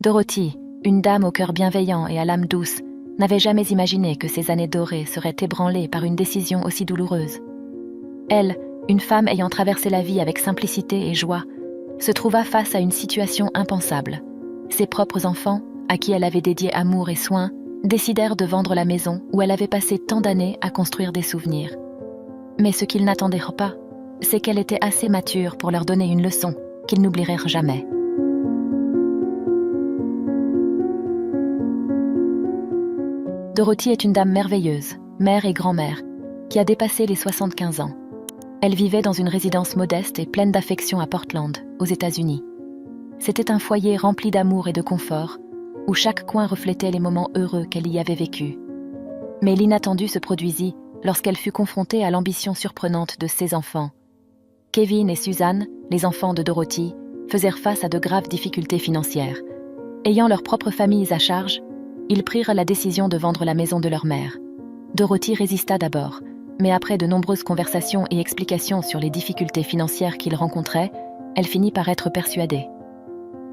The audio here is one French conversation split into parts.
Dorothy, une dame au cœur bienveillant et à l'âme douce, n'avait jamais imaginé que ces années dorées seraient ébranlées par une décision aussi douloureuse. Elle, une femme ayant traversé la vie avec simplicité et joie, se trouva face à une situation impensable. Ses propres enfants, à qui elle avait dédié amour et soins, décidèrent de vendre la maison où elle avait passé tant d'années à construire des souvenirs. Mais ce qu'ils n'attendirent pas, c'est qu'elle était assez mature pour leur donner une leçon qu'ils n'oublièrent jamais. Dorothy est une dame merveilleuse, mère et grand-mère, qui a dépassé les 75 ans. Elle vivait dans une résidence modeste et pleine d'affection à Portland, aux États-Unis. C'était un foyer rempli d'amour et de confort, où chaque coin reflétait les moments heureux qu'elle y avait vécus. Mais l'inattendu se produisit lorsqu'elle fut confrontée à l'ambition surprenante de ses enfants. Kevin et Suzanne, les enfants de Dorothy, faisaient face à de graves difficultés financières. Ayant leurs propres familles à charge, ils prirent la décision de vendre la maison de leur mère. Dorothy résista d'abord, mais après de nombreuses conversations et explications sur les difficultés financières qu'ils rencontraient, elle finit par être persuadée.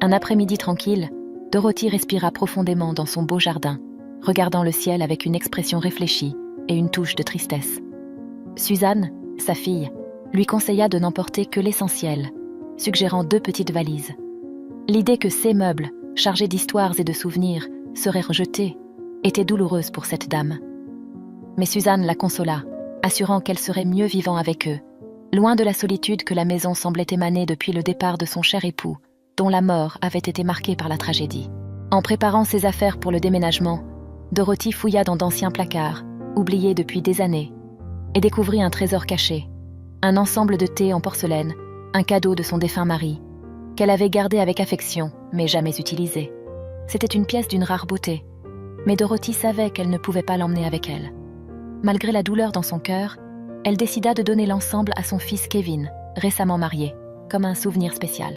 Un après-midi tranquille, Dorothy respira profondément dans son beau jardin, regardant le ciel avec une expression réfléchie et une touche de tristesse. Suzanne, sa fille, lui conseilla de n'emporter que l'essentiel, suggérant 2 petites valises. L'idée que ces meubles, chargés d'histoires et de souvenirs, seraient rejetés, était douloureuse pour cette dame. Mais Suzanne la consola, assurant qu'elle serait mieux vivant avec eux, loin de la solitude que la maison semblait émaner depuis le départ de son cher époux, dont la mort avait été marquée par la tragédie. En préparant ses affaires pour le déménagement, Dorothy fouilla dans d'anciens placards, oubliés depuis des années, et découvrit un trésor caché, un ensemble de thé en porcelaine, un cadeau de son défunt mari, qu'elle avait gardé avec affection, mais jamais utilisé. C'était une pièce d'une rare beauté, mais Dorothy savait qu'elle ne pouvait pas l'emmener avec elle. Malgré la douleur dans son cœur, elle décida de donner l'ensemble à son fils Kevin, récemment marié, comme un souvenir spécial.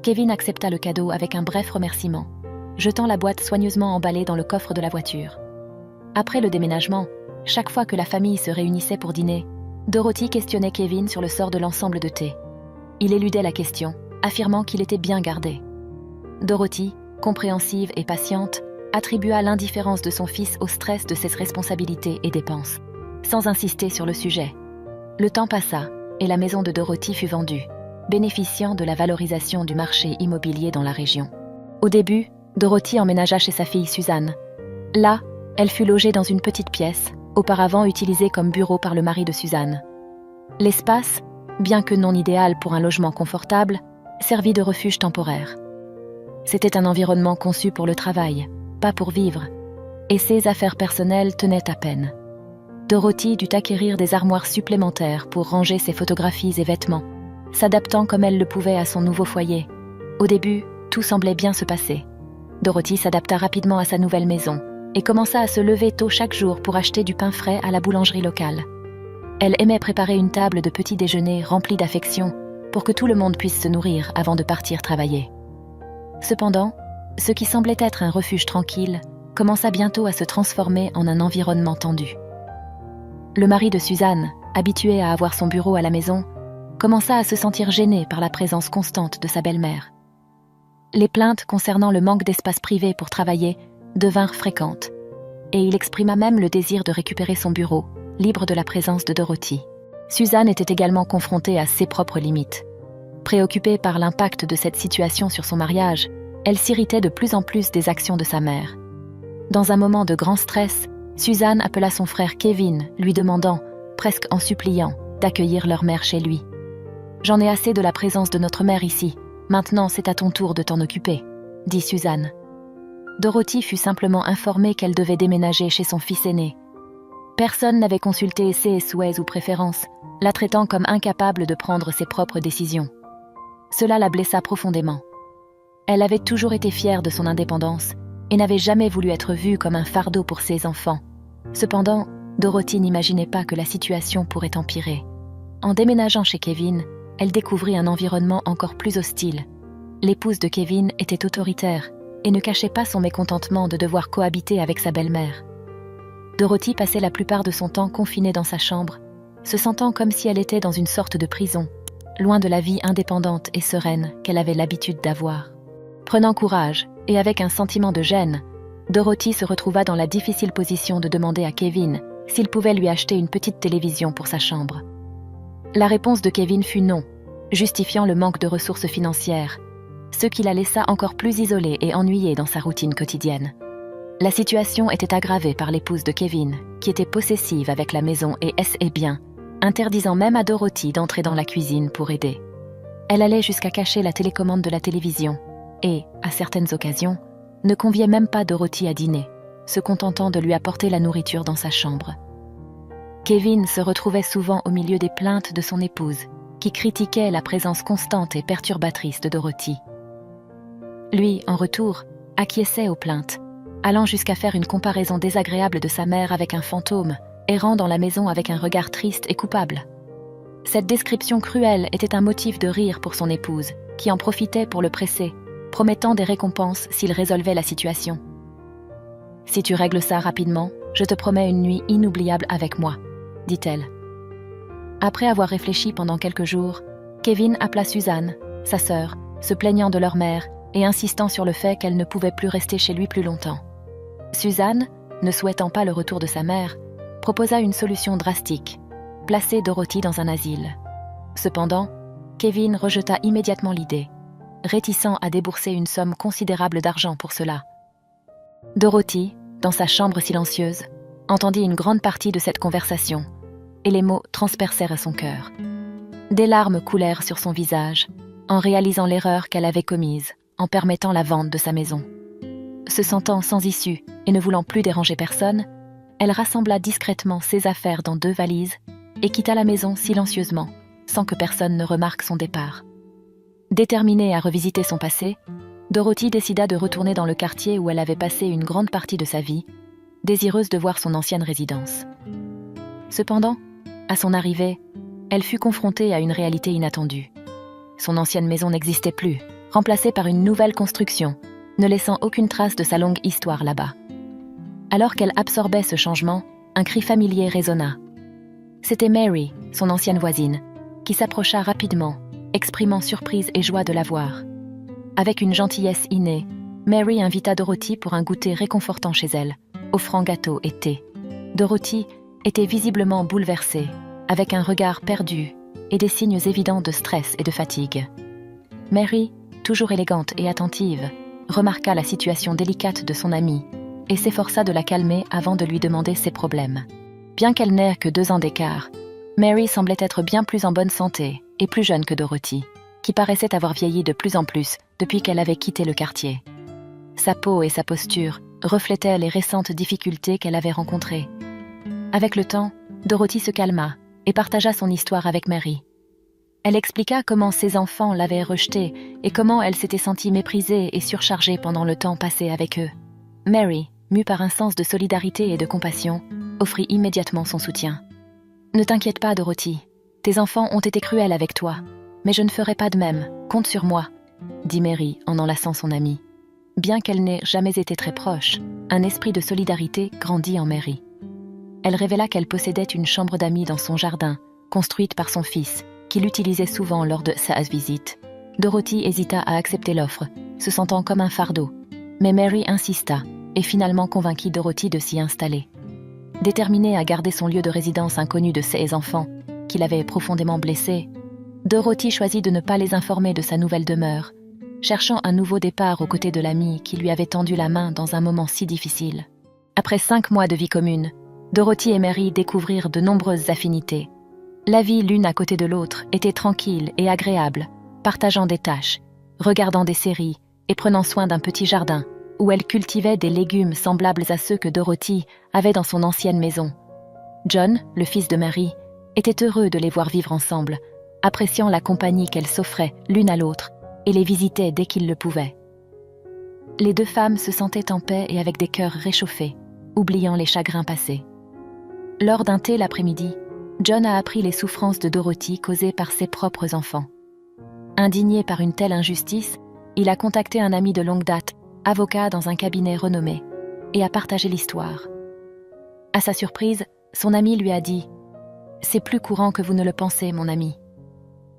Kevin accepta le cadeau avec un bref remerciement, jetant la boîte soigneusement emballée dans le coffre de la voiture. Après le déménagement, chaque fois que la famille se réunissait pour dîner, Dorothy questionnait Kevin sur le sort de l'ensemble de thé. Il éludait la question, affirmant qu'il était bien gardé. Dorothy, compréhensive et patiente, attribua l'indifférence de son fils au stress de ses responsabilités et dépenses, sans insister sur le sujet. Le temps passa, et la maison de Dorothy fut vendue, bénéficiant de la valorisation du marché immobilier dans la région. Au début, Dorothy emménagea chez sa fille Suzanne. Là, elle fut logée dans une petite pièce, auparavant utilisée comme bureau par le mari de Suzanne. L'espace, bien que non idéal pour un logement confortable, servit de refuge temporaire. C'était un environnement conçu pour le travail, pas pour vivre, et ses affaires personnelles tenaient à peine. Dorothy dut acquérir des armoires supplémentaires pour ranger ses photographies et vêtements, s'adaptant comme elle le pouvait à son nouveau foyer. Au début, tout semblait bien se passer. Dorothy s'adapta rapidement à sa nouvelle maison et commença à se lever tôt chaque jour pour acheter du pain frais à la boulangerie locale. Elle aimait préparer une table de petit déjeuner remplie d'affection pour que tout le monde puisse se nourrir avant de partir travailler. Cependant, ce qui semblait être un refuge tranquille commença bientôt à se transformer en un environnement tendu. Le mari de Suzanne, habitué à avoir son bureau à la maison, commença à se sentir gêné par la présence constante de sa belle-mère. Les plaintes concernant le manque d'espace privé pour travailler devinrent fréquentes, et il exprima même le désir de récupérer son bureau, libre de la présence de Dorothy. Suzanne était également confrontée à ses propres limites. Préoccupée par l'impact de cette situation sur son mariage, elle s'irritait de plus en plus des actions de sa mère. Dans un moment de grand stress, Suzanne appela son frère Kevin, lui demandant, presque en suppliant, d'accueillir leur mère chez lui. « J'en ai assez de la présence de notre mère ici. Maintenant, c'est à ton tour de t'en occuper, » dit Suzanne. Dorothy fut simplement informée qu'elle devait déménager chez son fils aîné. Personne n'avait consulté ses souhaits ou préférences, la traitant comme incapable de prendre ses propres décisions. Cela la blessa profondément. Elle avait toujours été fière de son indépendance et n'avait jamais voulu être vue comme un fardeau pour ses enfants. Cependant, Dorothy n'imaginait pas que la situation pourrait empirer. En déménageant chez Kevin, elle découvrit un environnement encore plus hostile. L'épouse de Kevin était autoritaire et ne cachait pas son mécontentement de devoir cohabiter avec sa belle-mère. Dorothy passait la plupart de son temps confinée dans sa chambre, se sentant comme si elle était dans une sorte de prison, loin de la vie indépendante et sereine qu'elle avait l'habitude d'avoir. Prenant courage, et avec un sentiment de gêne, Dorothy se retrouva dans la difficile position de demander à Kevin s'il pouvait lui acheter une petite télévision pour sa chambre. La réponse de Kevin fut non, justifiant le manque de ressources financières, ce qui la laissa encore plus isolée et ennuyée dans sa routine quotidienne. La situation était aggravée par l'épouse de Kevin, qui était possessive avec la maison et ses biens, interdisant même à Dorothy d'entrer dans la cuisine pour aider. Elle allait jusqu'à cacher la télécommande de la télévision et, à certaines occasions, ne conviait même pas Dorothy à dîner, se contentant de lui apporter la nourriture dans sa chambre. Kevin se retrouvait souvent au milieu des plaintes de son épouse, qui critiquait la présence constante et perturbatrice de Dorothy. Lui, en retour, acquiesçait aux plaintes, allant jusqu'à faire une comparaison désagréable de sa mère avec un fantôme, errant dans la maison avec un regard triste et coupable. Cette description cruelle était un motif de rire pour son épouse, qui en profitait pour le presser, promettant des récompenses s'il résolvait la situation. « Si tu règles ça rapidement, je te promets une nuit inoubliable avec moi », dit-elle. Après avoir réfléchi pendant quelques jours, Kevin appela Suzanne, sa sœur, se plaignant de leur mère et insistant sur le fait qu'elle ne pouvait plus rester chez lui plus longtemps. Suzanne, ne souhaitant pas le retour de sa mère, proposa une solution drastique, placer Dorothy dans un asile. Cependant, Kevin rejeta immédiatement l'idée, réticent à débourser une somme considérable d'argent pour cela. Dorothy, dans sa chambre silencieuse, entendit une grande partie de cette conversation, et les mots transpercèrent à son cœur. Des larmes coulèrent sur son visage, en réalisant l'erreur qu'elle avait commise, en permettant la vente de sa maison. Se sentant sans issue et ne voulant plus déranger personne, elle rassembla discrètement ses affaires dans 2 valises et quitta la maison silencieusement, sans que personne ne remarque son départ. Déterminée à revisiter son passé, Dorothy décida de retourner dans le quartier où elle avait passé une grande partie de sa vie, désireuse de voir son ancienne résidence. Cependant, à son arrivée, elle fut confrontée à une réalité inattendue. Son ancienne maison n'existait plus, remplacée par une nouvelle construction, ne laissant aucune trace de sa longue histoire là-bas. Alors qu'elle absorbait ce changement, un cri familier résonna. C'était Mary, son ancienne voisine, qui s'approcha rapidement, exprimant surprise et joie de la voir. Avec une gentillesse innée, Mary invita Dorothy pour un goûter réconfortant chez elle, offrant gâteaux et thé. Dorothy était visiblement bouleversée, avec un regard perdu et des signes évidents de stress et de fatigue. Mary, toujours élégante et attentive, remarqua la situation délicate de son amie et s'efforça de la calmer avant de lui demander ses problèmes. Bien qu'elle n'ait que 2 ans d'écart, Mary semblait être bien plus en bonne santé et plus jeune que Dorothy, qui paraissait avoir vieilli de plus en plus depuis qu'elle avait quitté le quartier. Sa peau et sa posture reflétaient les récentes difficultés qu'elle avait rencontrées. Avec le temps, Dorothy se calma et partagea son histoire avec Mary. Elle expliqua comment ses enfants l'avaient rejetée et comment elle s'était sentie méprisée et surchargée pendant le temps passé avec eux. Mary, mue par un sens de solidarité et de compassion, offrit immédiatement son soutien. « Ne t'inquiète pas, Dorothy. Tes enfants ont été cruels avec toi, mais je ne ferai pas de même. Compte sur moi, » dit Mary en enlaçant son amie. Bien qu'elle n'ait jamais été très proche, un esprit de solidarité grandit en Mary. Elle révéla qu'elle possédait une chambre d'amis dans son jardin, construite par son fils, qui l'utilisait souvent lors de sa visite. Dorothy hésita à accepter l'offre, se sentant comme un fardeau, mais Mary insista et finalement convainquit Dorothy de s'y installer. Déterminée à garder son lieu de résidence inconnu de ses enfants, qui l'avait profondément blessée, Dorothy choisit de ne pas les informer de sa nouvelle demeure, cherchant un nouveau départ aux côtés de l'amie qui lui avait tendu la main dans un moment si difficile. Après 5 mois de vie commune, Dorothy et Mary découvrirent de nombreuses affinités. La vie l'une à côté de l'autre était tranquille et agréable, partageant des tâches, regardant des séries et prenant soin d'un petit jardin où elle cultivait des légumes semblables à ceux que Dorothy avait dans son ancienne maison. John, le fils de Mary, était heureux de les voir vivre ensemble, appréciant la compagnie qu'elles s'offraient l'une à l'autre et les visitait dès qu'il le pouvait. Les 2 femmes se sentaient en paix et avec des cœurs réchauffés, oubliant les chagrins passés. Lors d'un thé l'après-midi, John a appris les souffrances de Dorothy causées par ses propres enfants. Indigné par une telle injustice, il a contacté un ami de longue date, avocat dans un cabinet renommé, et a partagé l'histoire. À sa surprise, son ami lui a dit « C'est plus courant que vous ne le pensez, mon ami. »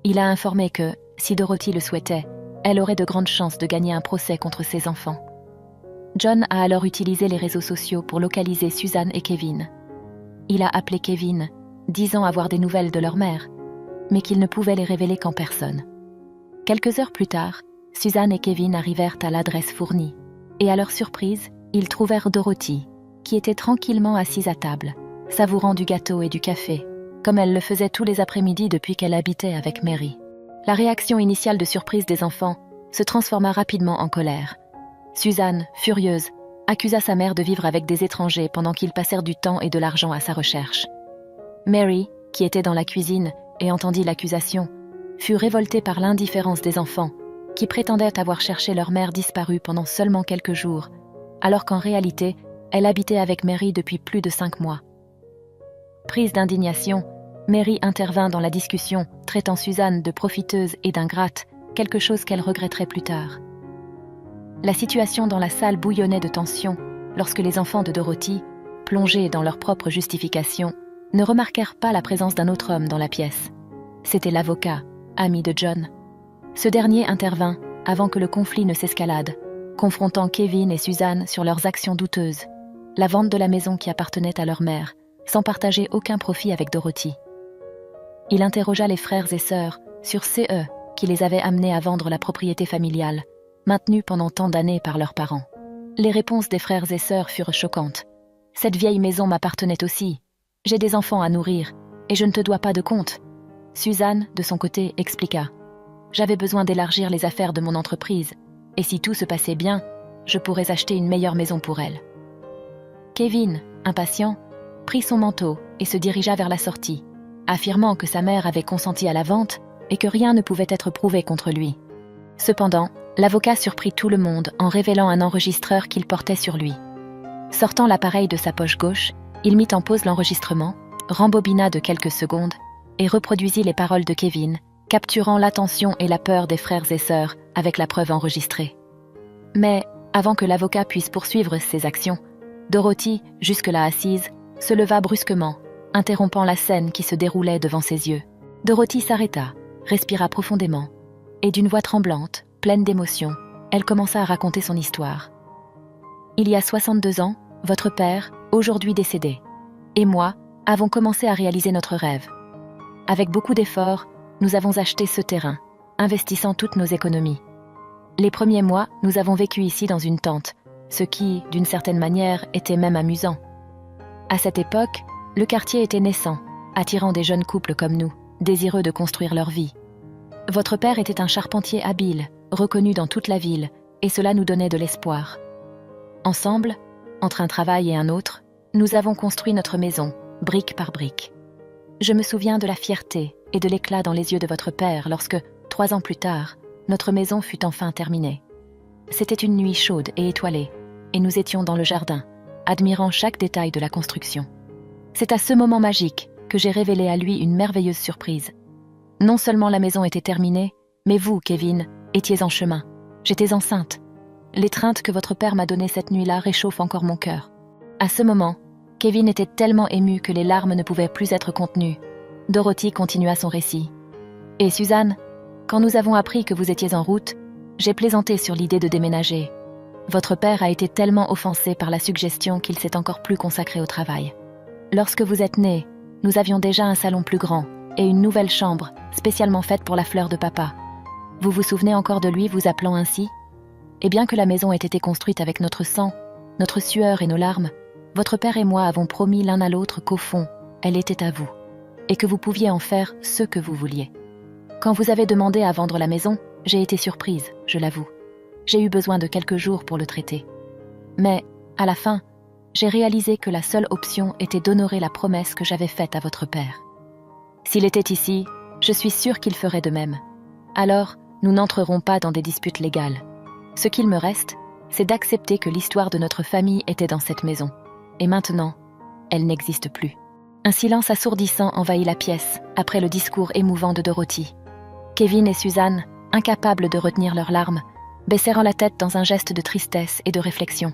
Il a informé que, si Dorothy le souhaitait, elle aurait de grandes chances de gagner un procès contre ses enfants. John a alors utilisé les réseaux sociaux pour localiser Suzanne et Kevin. Il a appelé Kevin, disant avoir des nouvelles de leur mère, mais qu'il ne pouvait les révéler qu'en personne. Quelques heures plus tard, Suzanne et Kevin arrivèrent à l'adresse fournie, et à leur surprise, ils trouvèrent Dorothy, qui était tranquillement assise à table, savourant du gâteau et du café, comme elle le faisait tous les après-midi depuis qu'elle habitait avec Mary. La réaction initiale de surprise des enfants se transforma rapidement en colère. Suzanne, furieuse, accusa sa mère de vivre avec des étrangers pendant qu'ils passèrent du temps et de l'argent à sa recherche. Mary, qui était dans la cuisine et entendit l'accusation, fut révoltée par l'indifférence des enfants, qui prétendaient avoir cherché leur mère disparue pendant seulement quelques jours, alors qu'en réalité, elle habitait avec Mary depuis plus de 5 mois. Prise d'indignation, Mary intervint dans la discussion, traitant Suzanne de profiteuse et d'ingrate, quelque chose qu'elle regretterait plus tard. La situation dans la salle bouillonnait de tension lorsque les enfants de Dorothy, plongés dans leur propre justification, ne remarquèrent pas la présence d'un autre homme dans la pièce. C'était l'avocat, ami de John. Ce dernier intervint avant que le conflit ne s'escalade, confrontant Kevin et Suzanne sur leurs actions douteuses, la vente de la maison qui appartenait à leur mère, sans partager aucun profit avec Dorothy. Il interrogea les frères et sœurs sur CE qui les avaient amenés à vendre la propriété familiale, maintenue pendant tant d'années par leurs parents. Les réponses des frères et sœurs furent choquantes. « Cette vieille maison m'appartenait aussi. J'ai des enfants à nourrir, et je ne te dois pas de compte. » Suzanne, de son côté, expliqua. « J'avais besoin d'élargir les affaires de mon entreprise, et si tout se passait bien, je pourrais acheter une meilleure maison pour elle. » Kevin, impatient, prit son manteau et se dirigea vers la sortie, affirmant que sa mère avait consenti à la vente et que rien ne pouvait être prouvé contre lui. Cependant, l'avocat surprit tout le monde en révélant un enregistreur qu'il portait sur lui. Sortant l'appareil de sa poche gauche, il mit en pause l'enregistrement, rembobina de quelques secondes et reproduisit les paroles de Kevin, capturant l'attention et la peur des frères et sœurs avec la preuve enregistrée. Mais, avant que l'avocat puisse poursuivre ses actions, Dorothy, jusque-là assise, se leva brusquement, interrompant la scène qui se déroulait devant ses yeux. Dorothy s'arrêta, respira profondément, et d'une voix tremblante, pleine d'émotion, elle commença à raconter son histoire. Il y a 62 ans, votre père, aujourd'hui décédé, et moi, avons commencé à réaliser notre rêve. Avec beaucoup d'efforts, nous avons acheté ce terrain, investissant toutes nos économies. Les premiers mois, nous avons vécu ici dans une tente, ce qui, d'une certaine manière, était même amusant. À cette époque, le quartier était naissant, attirant des jeunes couples comme nous, désireux de construire leur vie. Votre père était un charpentier habile, reconnu dans toute la ville, et cela nous donnait de l'espoir. Ensemble, entre un travail et un autre, nous avons construit notre maison, brique par brique. Je me souviens de la fierté et de l'éclat dans les yeux de votre père lorsque, 3 ans plus tard, notre maison fut enfin terminée. C'était une nuit chaude et étoilée, et nous étions dans le jardin, admirant chaque détail de la construction. C'est à ce moment magique que j'ai révélé à lui une merveilleuse surprise. Non seulement la maison était terminée, mais vous, Kevin, étiez en chemin. J'étais enceinte. L'étreinte que votre père m'a donnée cette nuit-là réchauffe encore mon cœur. À ce moment, Kevin était tellement ému que les larmes ne pouvaient plus être contenues. Dorothy continua son récit. « Et Suzanne, quand nous avons appris que vous étiez en route, j'ai plaisanté sur l'idée de déménager. Votre père a été tellement offensé par la suggestion qu'il s'est encore plus consacré au travail. Lorsque vous êtes nés, nous avions déjà un salon plus grand et une nouvelle chambre, spécialement faite pour la fleur de papa. Vous vous souvenez encore de lui vous appelant ainsi ? Et bien que la maison ait été construite avec notre sang, notre sueur et nos larmes, votre père et moi avons promis l'un à l'autre qu'au fond, elle était à vous, et que vous pouviez en faire ce que vous vouliez. Quand vous avez demandé à vendre la maison, j'ai été surprise, je l'avoue. J'ai eu besoin de quelques jours pour le traiter. Mais, à la fin, j'ai réalisé que la seule option était d'honorer la promesse que j'avais faite à votre père. S'il était ici, je suis sûre qu'il ferait de même. Alors, nous n'entrerons pas dans des disputes légales. Ce qu'il me reste, c'est d'accepter que l'histoire de notre famille était dans cette maison. Et maintenant, elle n'existe plus. Un silence assourdissant envahit la pièce, après le discours émouvant de Dorothy. Kevin et Suzanne, incapables de retenir leurs larmes, baissèrent la tête dans un geste de tristesse et de réflexion.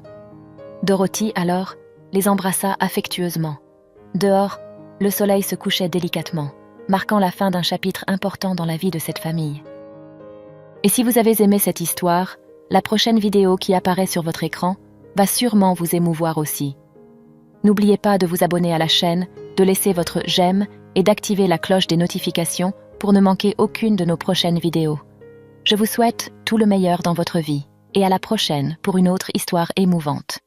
Dorothy, alors, les embrassa affectueusement. Dehors, le soleil se couchait délicatement, marquant la fin d'un chapitre important dans la vie de cette famille. Et si vous avez aimé cette histoire, la prochaine vidéo qui apparaît sur votre écran va sûrement vous émouvoir aussi. N'oubliez pas de vous abonner à la chaîne, de laisser votre j'aime et d'activer la cloche des notifications pour ne manquer aucune de nos prochaines vidéos. Je vous souhaite tout le meilleur dans votre vie et à la prochaine pour une autre histoire émouvante.